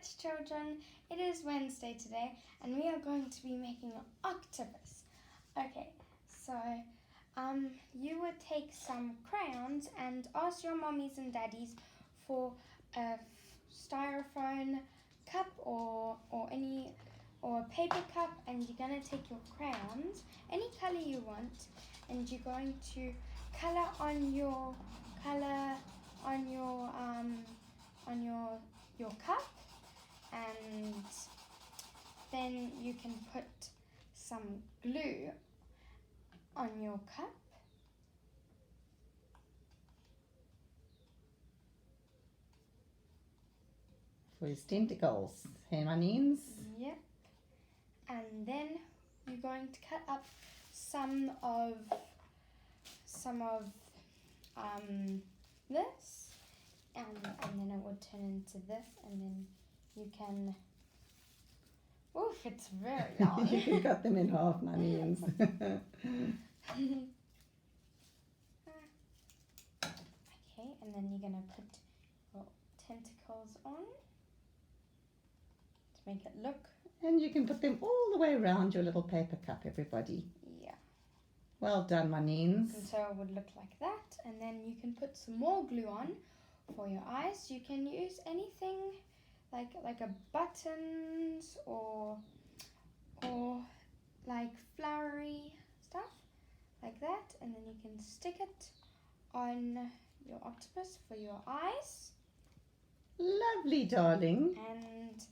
it, children. It is Wednesday today, and we are going to be making an octopus. Okay, so you would take some crayons and ask your mommies and daddies for a styrofoam cup or a paper cup, and you're going to take your crayons, any color you want, and you're going to color on your cup, and then you can put some glue on your cup. For his tentacles, hey my names? Yep. And then you're going to cut up some of this, and then it will turn into this, and then you can. Oof! It's very long. You can cut them in half, my names. Okay, and then you're gonna put your tentacles on to make it look. And you can put them all the way around your little paper cup, everybody. Yeah. Well done, my names. And so it would look like that, and then you can put some more glue on for your eyes. You can use anything like a buttons or like flowery stuff like that, and then you can stick it on your octopus for your eyes. Lovely, darling. And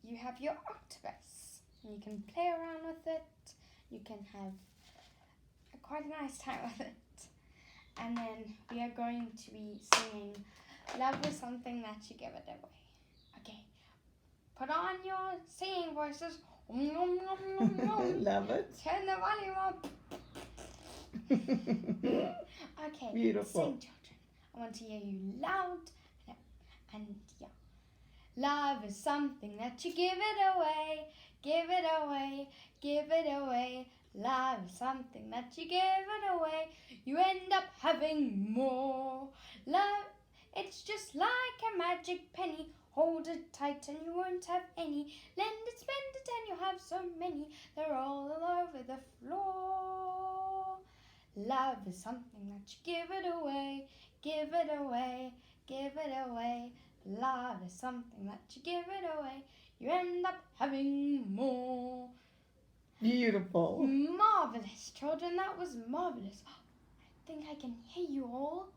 you have your octopus. And you can play around with it. You can have quite a nice time with it. And then we are going to be singing Love Is Something That You Give It Away. Okay. Put on your singing voices. Love it. Turn the volume up. Okay. Beautiful. Sing, children. I want to hear you loud and yeah. Love is something that you give it away, give it away, give it away. Love is something that you give it away, you end up having more. Love, it's just like a magic penny. Hold it tight and you won't have any. Lend it, spend it, and you'll have so many. They're all over the floor. Love is something that you give it away, give it away, give it away. Love is something that you give it away, you end up having more. Beautiful. Marvelous, children. That was marvelous. I think I can hear you all.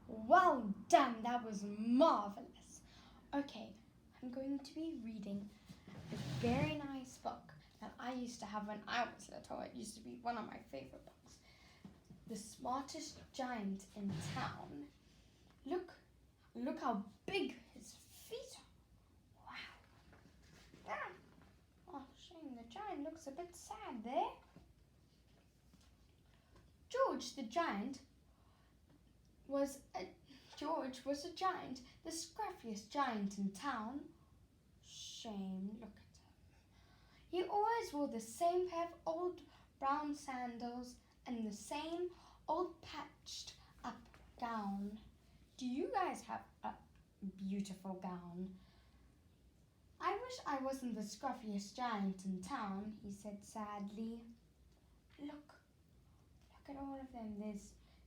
Well done. That was marvelous. Okay, I'm going to be reading a very nice book that I used to have when I was little. It used to be one of my favorite books. The Smartest Giant in Town. Look how big his feet are. Wow. Oh, shame, the giant looks a bit sad there. George the giant was a giant, the scruffiest giant in town. Shame, look at him. He always wore the same pair of old brown sandals and the same old patched up gown. Do you guys have a beautiful gown? I wish I wasn't the scruffiest giant in town, he said sadly. Look at all of them.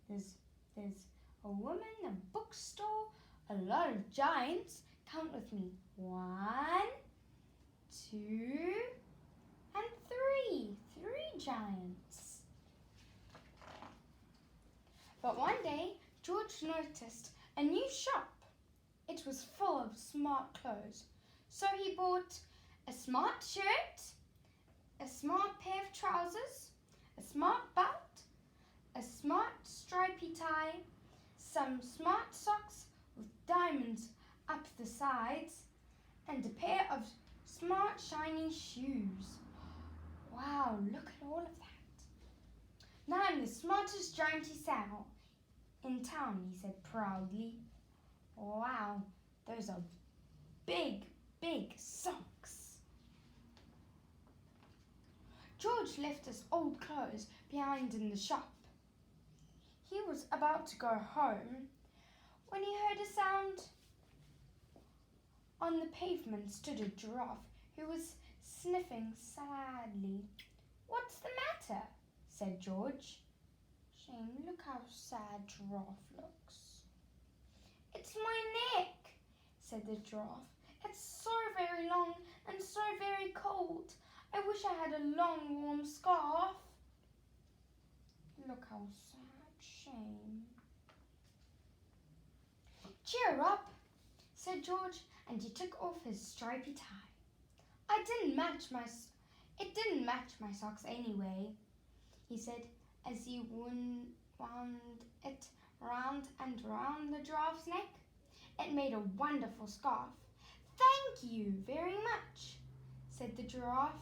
There's a woman, a bookstore, a lot of giants. Count with me. 1, 2, and 3. 3 giants. But one day, George noticed a new shop. It was full of smart clothes. So he bought a smart shirt, a smart pair of trousers, a smart belt, a smart stripy tie, some smart socks with diamonds up the sides, and a pair of smart shiny shoes. Wow, look at all of that. Now I'm the smartest gianty saddle in town, he said proudly. Wow, those are big socks. George left his old clothes behind in the shop. He was about to go home when he heard a sound On the pavement stood a giraffe who was sniffing sadly. "What's the matter?" said George. "Shame, look how sad Giraffe looks." "It's my neck," said the giraffe. "It's so very long and so very cold. I wish I had a long warm scarf." "Look how sad, Shame." "Cheer up," said George, and he took off his stripy tie. It didn't match my socks anyway," he said as he wound it round and round the giraffe's neck. "It made a wonderful scarf." "Thank you very much," said the giraffe.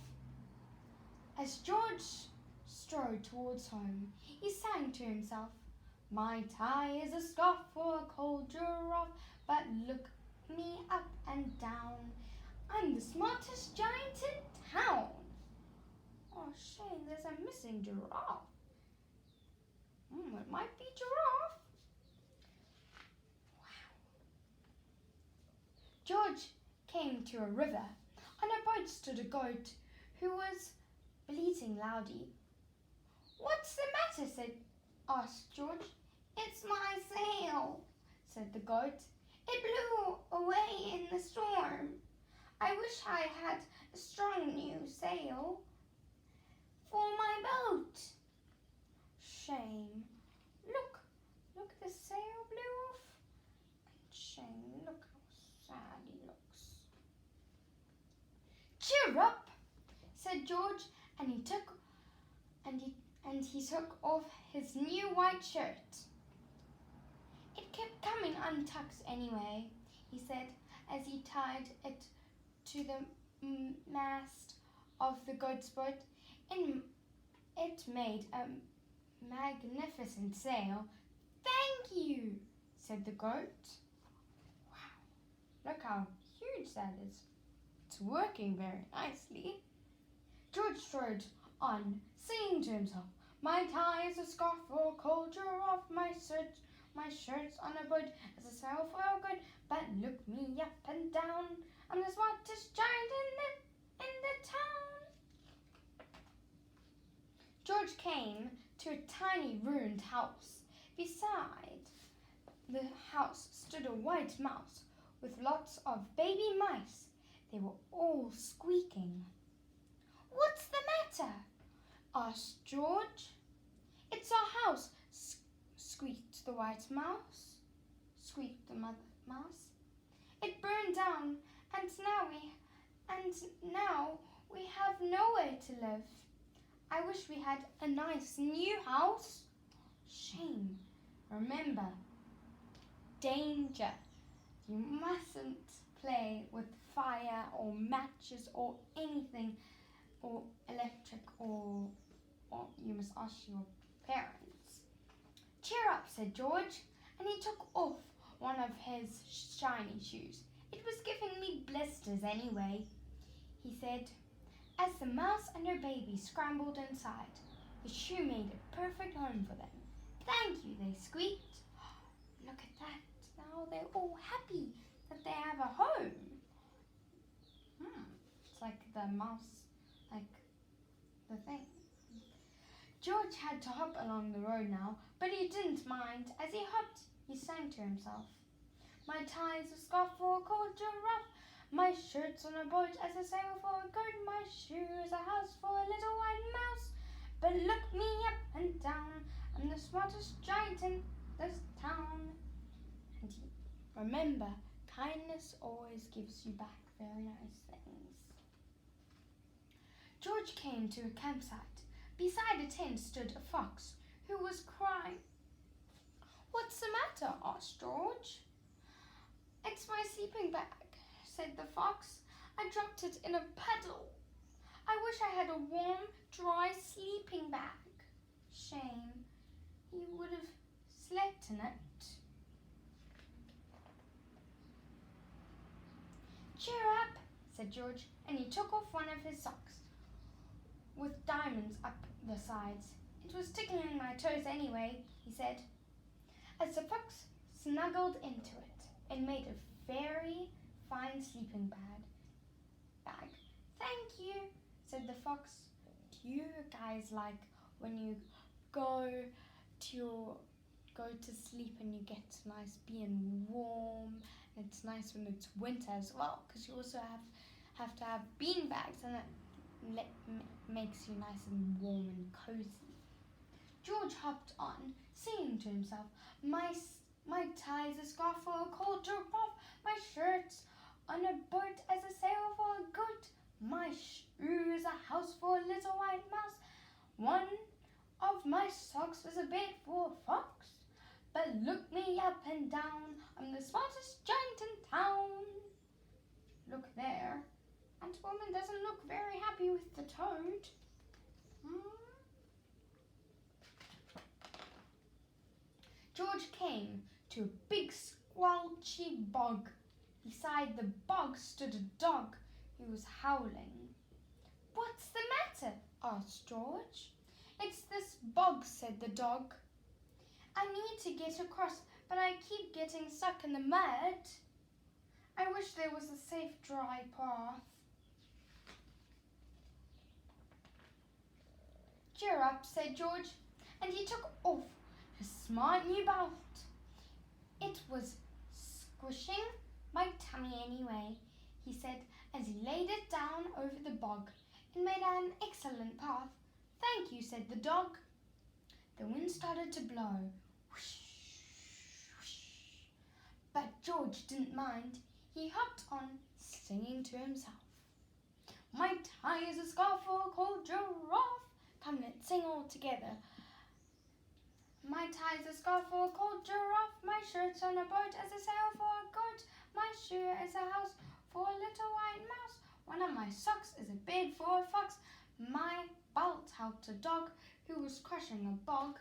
As George strode towards home, he sang to himself, "My tie is a scarf for a cold giraffe, but look me up and down. I'm the smartest giant in town." Oh, shame, there's a missing giraffe. It might be Giraffe. Wow. George came to a river. On a boat stood a goat who was bleating loudly. "What's the matter?" asked George. "It's my sail," said the goat. "It blew away in the storm. I wish I had a strong new sail for my boat." "Shame, look, the sail blew off. And Shame, look how sad he looks." "Cheer up," said George, and he took off his new white shirt. "It kept coming untucked anyway," he said as he tied it to the mast of the goat's boat. It made a magnificent sail. "Thank you," said the goat. Wow, look how huge that is. It's working very nicely. George strode on, singing to himself, "My tie is a scarf for a cold giraffe, my shirt's on a boat as a sail for a goat, but look me up and down, I'm the smartest giant in the town." George came to a tiny ruined house. Beside the house stood a white mouse with lots of baby mice. They were all squeaking. "What's the matter?" asked George. "It's our house," squeaked the white mouse. Squeaked the mother mouse. "It burned down, and now we have nowhere to live. I wish we had a nice new house." Shame. Remember, danger. You mustn't play with fire or matches or anything or electric or you must ask your parents. "Cheer up," said George, and he took off one of his shiny shoes. "It was giving me blisters anyway," he said. As the mouse and her baby scrambled inside, the shoe made a perfect home for them. "Thank you," they squeaked. Look at that. Now they're all happy that they have a home. It's like the mouse, like the thing. George had to hop along the road now, but he didn't mind. As he hopped, he sang to himself, "My tie's a scarf for a cold giraffe, my shirt's on a boat as a sail for a goat, my shoe's a house for a little white mouse, but look me up and down, I'm the smartest giant in this town." And remember, kindness always gives you back very nice things. George came to a campsite. Beside a tent stood a fox who was crying. "What's the matter?" asked George. "It's my sleeping bag," said the fox. "I dropped it in a puddle. I wish I had a warm, dry sleeping bag." Shame. He would have slept in it. "Cheer up," said George, and he took off one of his socks with diamonds up the sides. "It was tickling my toes anyway," he said. As the fox snuggled into it, it made a very fine sleeping bag. Thank you, said the fox. Do you guys like when you go to sleep and you get nice being warm? It's nice when it's winter as well, because you also have to have bean bags, and it makes you nice and warm and cozy. George hopped on, singing to himself, My tie's a scarf for a cold giraffe, my shirt's on a boat as a sail for a goat, my shoe is a house for a little white mouse, one of my socks is a bed for a fox. But look me up and down, I'm the smartest giant in town. Look there. Aunt Woman doesn't look very happy with the toad. George came to a big squelchy bog. Beside the bog stood a dog who was howling. What's the matter? Asked George. It's this bog, said the dog. I need to get across, but I keep getting stuck in the mud. I wish there was a safe, dry path. Cheer up, said George, and he took off his smart new belt. It was squishing my tummy anyway, he said as he laid it down over the bog. It made an excellent path. Thank you, said the dog. The wind started to blow. Whoosh, whoosh. But George didn't mind. He hopped on, singing to himself. My tie is a scarf for a cold giraffe. Come, let's sing all together. My tie's a scarf for a cold giraffe. My shirt's on a boat as a sail for a goat. My shoe is a house for a little white mouse. One of my socks is a bed for a fox. My belt helped a dog who was crushing a bog.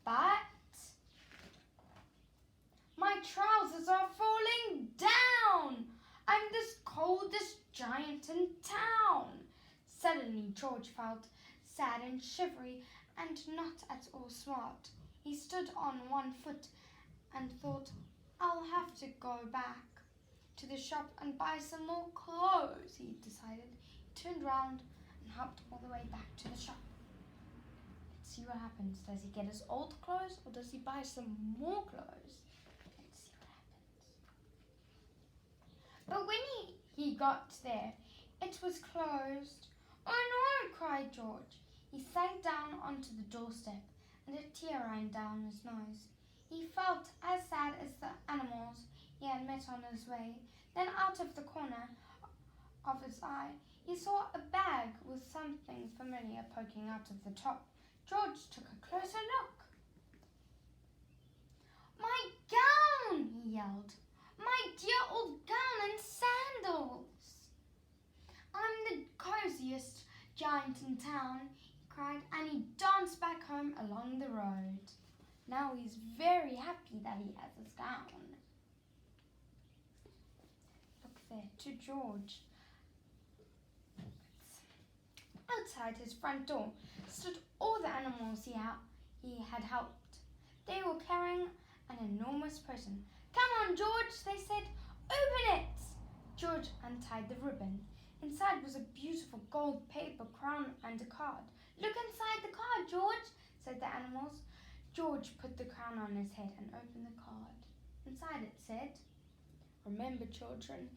But my trousers are falling down. I'm the coldest giant in town. Suddenly George felt sad and shivery and not at all smart. He stood on one foot and thought, I'll have to go back to the shop and buy some more clothes, he decided. He turned round and hopped all the way back to the shop. Let's see what happens. Does he get his old clothes or does he buy some more clothes? Let's see what happens. But when he got there, it was closed. Oh no, cried George. He sank down onto the doorstep and a tear ran down his nose. He felt as sad as the animals he had met on his way. Then out of the corner of his eye, he saw a bag with something familiar poking out of the top. George took a closer look. My gown, he yelled. My dear old gown and sandals. I'm the coziest giant in town, he cried, and he danced back home along the road. Now he's very happy that he has his gown. Look there to George. Outside his front door stood all the animals he had helped. They were carrying an enormous present. Come on, George, they said. Open it! George untied the ribbon. Inside was a beautiful gold paper crown and a card. Look inside the card, George, said the animals. George put the crown on his head and opened the card. Inside it said, Remember, children,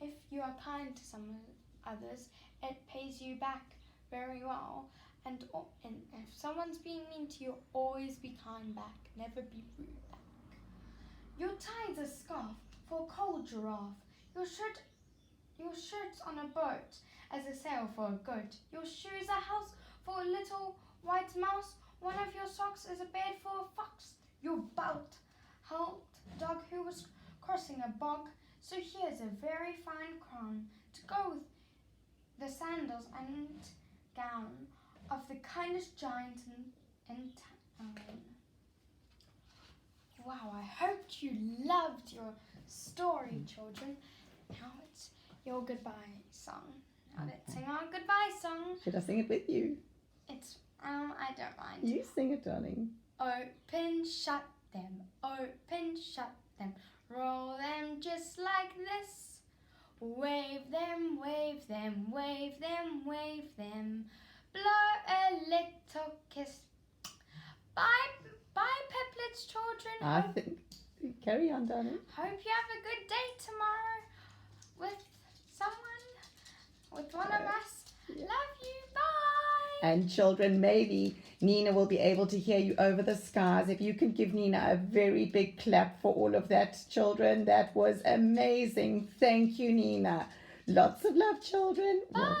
if you are kind to some others, it pays you back very well. And if someone's being mean to you, always be kind back. Never be rude back. Your tie's a scarf for a cold giraffe. Your shirt's on a boat as a sail for a goat. Your shoe's a house for a little white mouse. One of your socks is a bed for a fox. Your belt helped a dog who was crossing a bog. So here's a very fine crown to go with the sandals and gown of the kindest giant in town. Wow, I hope you loved your story, children. Now it's your goodbye song. Now let's sing our goodbye song. Should I sing it with you? It's, I don't mind. You sing it, darling. Open, shut them, roll them just like this. Wave them, wave them, wave them, wave them. Blow a little kiss. Bye, Piplets, children. I think. Carry on, darling. Hope you have a good day tomorrow with someone, with one of us. Love you. Bye. And children, maybe Nina will be able to hear you over the skies. If you can give Nina a very big clap for all of that, children. That was amazing. Thank you, Nina. Lots of love, children. Bye.